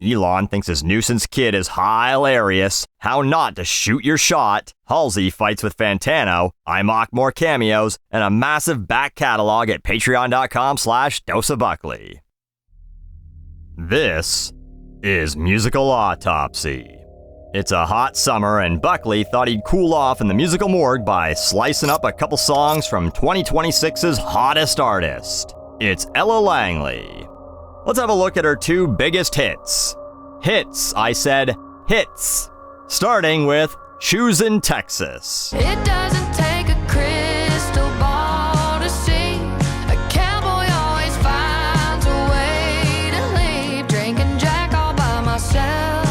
Elon thinks his nuisance kid is hilarious. How not to shoot your shot. Halsey fights with Fantano. I mock more cameos. And a massive back catalog at patreon.com/doseofbuckley. This is Musical Autopsy. It's a hot summer, and Buckley thought he'd cool off in the Musical Morgue by slicing up a couple songs from 2026's hottest artist. It's Ella Langley. Let's have a look at her two biggest hits. Hits, I said hits. Starting with Choosin Texas. It doesn't take a crystal ball to see. A cowboy always finds a way to leave. Drinking Jack all by myself.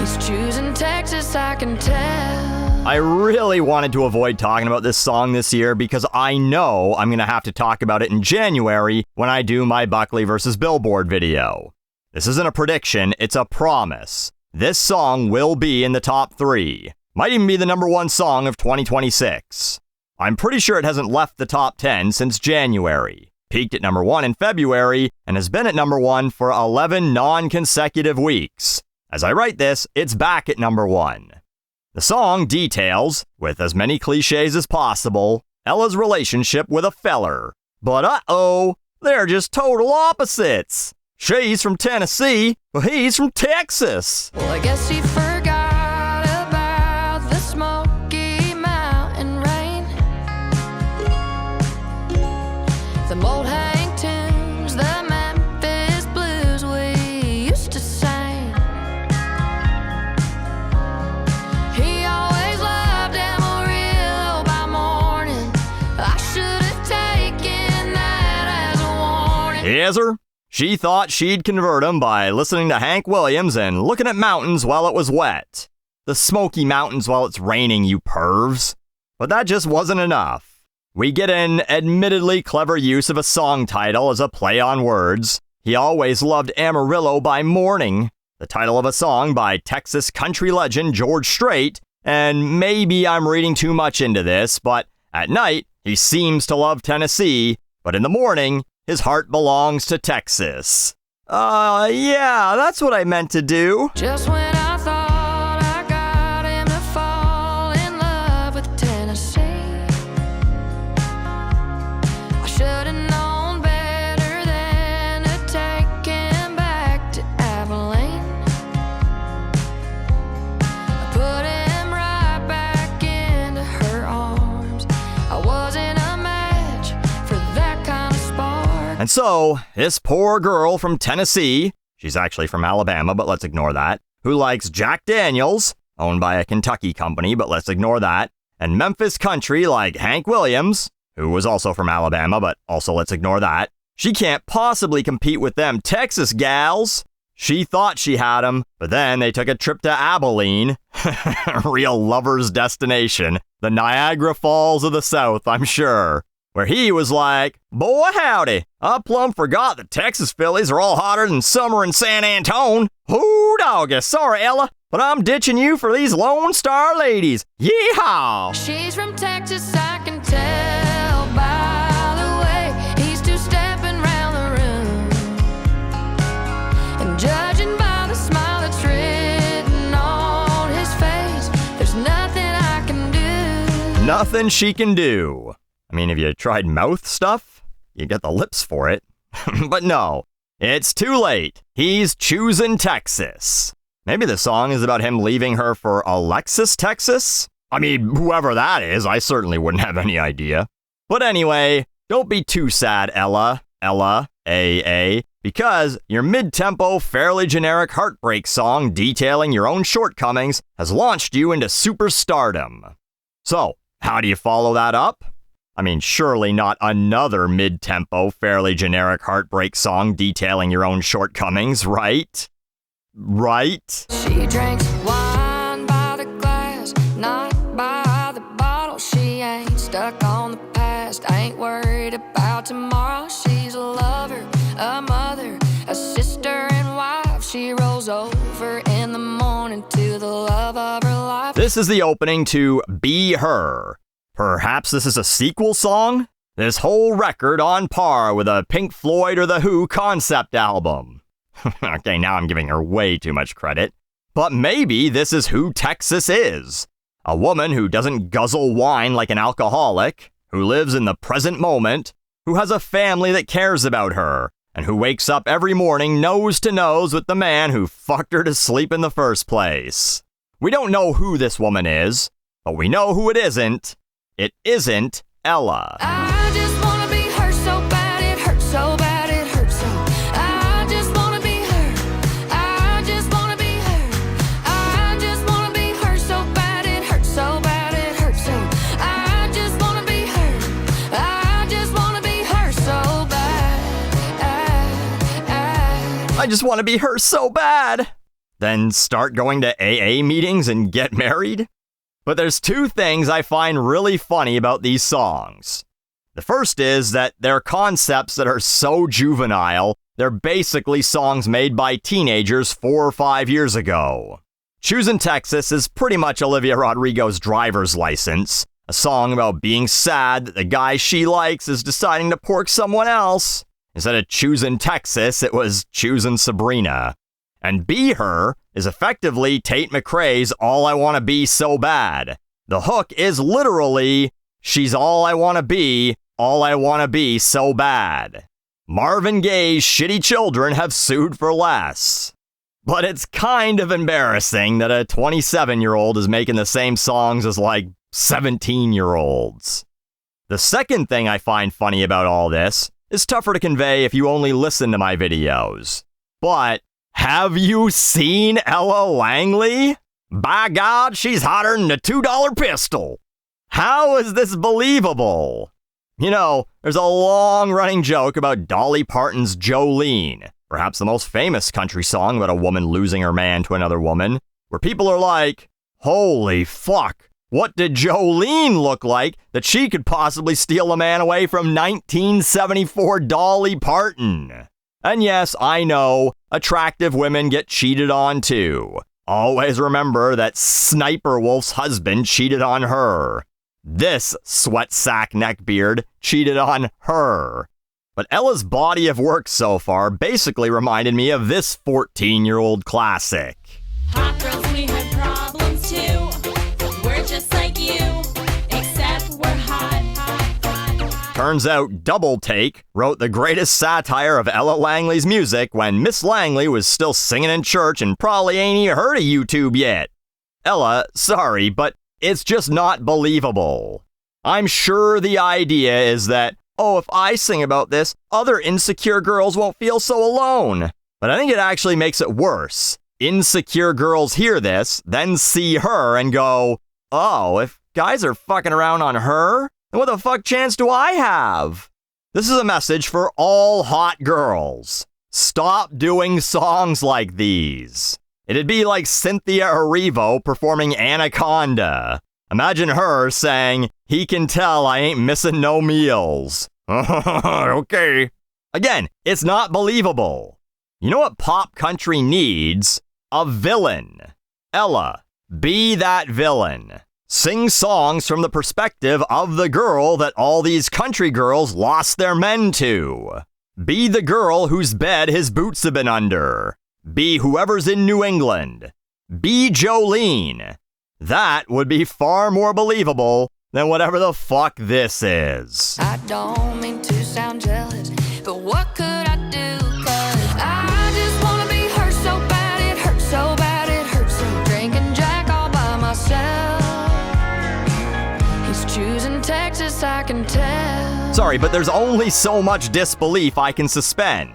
He's choosing Texas, I can tell. I really wanted to avoid talking about this song this year because I know I'm going to have to talk about it in January when I do my Buckley vs. Billboard video. This isn't a prediction, it's a promise. This song will be in the top 3. Might even be the number 1 song of 2026. I'm pretty sure it hasn't left the top 10 since January. Peaked at number 1 in February and has been at number 1 for 11 non-consecutive weeks. As I write this, it's back at number 1. The song details, with as many cliches as possible, Ella's relationship with a feller. But uh-oh, they're just total opposites. She's from Tennessee, but he's from Texas. Well, I guess he forgot about the Smoky Mountain rain. The old hang tunes, the Memphis blues we used to sing. He always loved Amarillo by morning. I should have taken that as a warning. Yes, sir. She thought she'd convert him by listening to Hank Williams and looking at mountains while it was wet. The Smoky Mountains while it's raining, you pervs. But that just wasn't enough. We get an admittedly clever use of a song title as a play on words. He always loved Amarillo by morning, the title of a song by Texas country legend George Strait, and maybe I'm reading too much into this, but at night, he seems to love Tennessee, but in the morning, his heart belongs to Texas. Yeah, that's what I meant to do. Just when I thought I got him to fall in love with Tennessee, I should have known better than to take him back to Abilene. I put him right back into her arms. I wasn't a match for that kind of spark. And so, this poor girl from Tennessee, she's actually from Alabama, but let's ignore that, who likes Jack Daniels, owned by a Kentucky company, but let's ignore that, and Memphis country like Hank Williams, who was also from Alabama, but also let's ignore that. She can't possibly compete with them Texas gals. She thought she had them, but then they took a trip to Abilene, real lover's destination, the Niagara Falls of the South, I'm sure. Where he was like, boy howdy, I plumb forgot the Texas fillies are all hotter than summer in San Antone. Hoo doggy, sorry Ella, but I'm ditching you for these Lone Star ladies. Yeehaw! She's from Texas, I can tell by the way he's two-stepping round the room. And judging by the smile that's written on his face, there's nothing I can do. Nothing she can do. I mean, have you tried mouth stuff? You get the lips for it. But no, it's too late. He's choosing Texas. Maybe the song is about him leaving her for Alexis, Texas? I mean, whoever that is, I certainly wouldn't have any idea. But anyway, don't be too sad, Ella, because your mid-tempo, fairly generic heartbreak song detailing your own shortcomings has launched you into superstardom. So, how do you follow that up? I mean, surely not another mid-tempo, fairly generic heartbreak song detailing your own shortcomings, right? Right? She drinks wine by the glass, not by the bottle. She ain't stuck on the past, ain't worried about tomorrow. She's a lover, a mother, a sister and wife. She rolls over in the morning to the love of her life. This is the opening to Be Her. Perhaps this is a sequel song? This whole record on par with a Pink Floyd or The Who concept album. Okay, now I'm giving her way too much credit. But maybe this is who Texas is. A woman who doesn't guzzle wine like an alcoholic, who lives in the present moment, who has a family that cares about her, and who wakes up every morning nose to nose with the man who fucked her to sleep in the first place. We don't know who this woman is, but we know who it isn't. It isn't Ella. I just wanna be her so bad, it hurts so bad, it hurts so. I just wanna be her. I just wanna be her. I just wanna be her so bad, it hurts so bad, it hurts so. I just wanna be her. I just wanna be her so bad. I just want to be her so bad. Then start going to AA meetings and get married? But there's two things I find really funny about these songs. The first is that they're concepts that are so juvenile, they're basically songs made by teenagers 4 or 5 years ago. Choosin Texas is pretty much Olivia Rodrigo's driver's license, a song about being sad that the guy she likes is deciding to pork someone else. Instead of Choosin Texas, it was Choosin Sabrina. And Be Her is effectively Tate McRae's All I Wanna Be So Bad. The hook is literally, she's all I wanna be so bad. Marvin Gaye's Shitty Children have sued for less. But it's kind of embarrassing that a 27-year-old is making the same songs as like 17-year-olds. The second thing I find funny about all this is tougher to convey if you only listen to my videos. But have you seen Ella Langley? By God, she's hotter than a $2 pistol. How is this believable? You know, there's a long-running joke about Dolly Parton's Jolene, perhaps the most famous country song about a woman losing her man to another woman, where people are like, holy fuck, what did Jolene look like that she could possibly steal a man away from 1974 Dolly Parton? And yes, I know, attractive women get cheated on too. Always remember that Sniper Wolf's husband cheated on her. This sweat sack neckbeard cheated on her. But Ella's body of work so far basically reminded me of this 14-year-old classic. Hot girls, we have problems too. We're just like you, except we're hot. Turns out Double Take wrote the greatest satire of Ella Langley's music when Miss Langley was still singing in church and probably ain't even heard of YouTube yet. Ella, sorry, but it's just not believable. I'm sure the idea is that, oh, if I sing about this, other insecure girls won't feel so alone. But I think it actually makes it worse. Insecure girls hear this, then see her and go, oh, if guys are fucking around on her, then what the fuck chance do I have? This is a message for all hot girls. Stop doing songs like these. It'd be like Cynthia Erivo performing Anaconda. Imagine her saying, he can tell I ain't missing no meals. Okay. Again, it's not believable. You know what pop country needs? A villain. Ella, be that villain. Sing songs from the perspective of the girl that all these country girls lost their men to. Be the girl whose bed his boots have been under. Be whoever's in New England. Be Jolene. That would be far more believable than whatever the fuck this is. I don't mean to sound jealous, but what could I do? 'Cause I just wanna be her so bad, it hurts so bad, it hurts so. Drinking Jack all by myself. He's choosing Texas, I can tell. Sorry, but there's only so much disbelief I can suspend.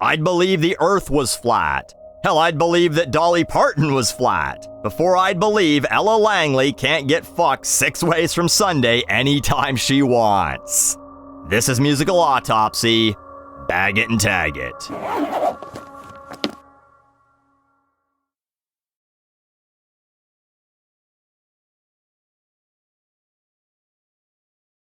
I'd believe the earth was flat. Hell, I'd believe that Dolly Parton was flat before I'd believe Ella Langley can't get fucked 6 ways from Sunday anytime she wants. This is Musical Autopsy. Bag it and tag it.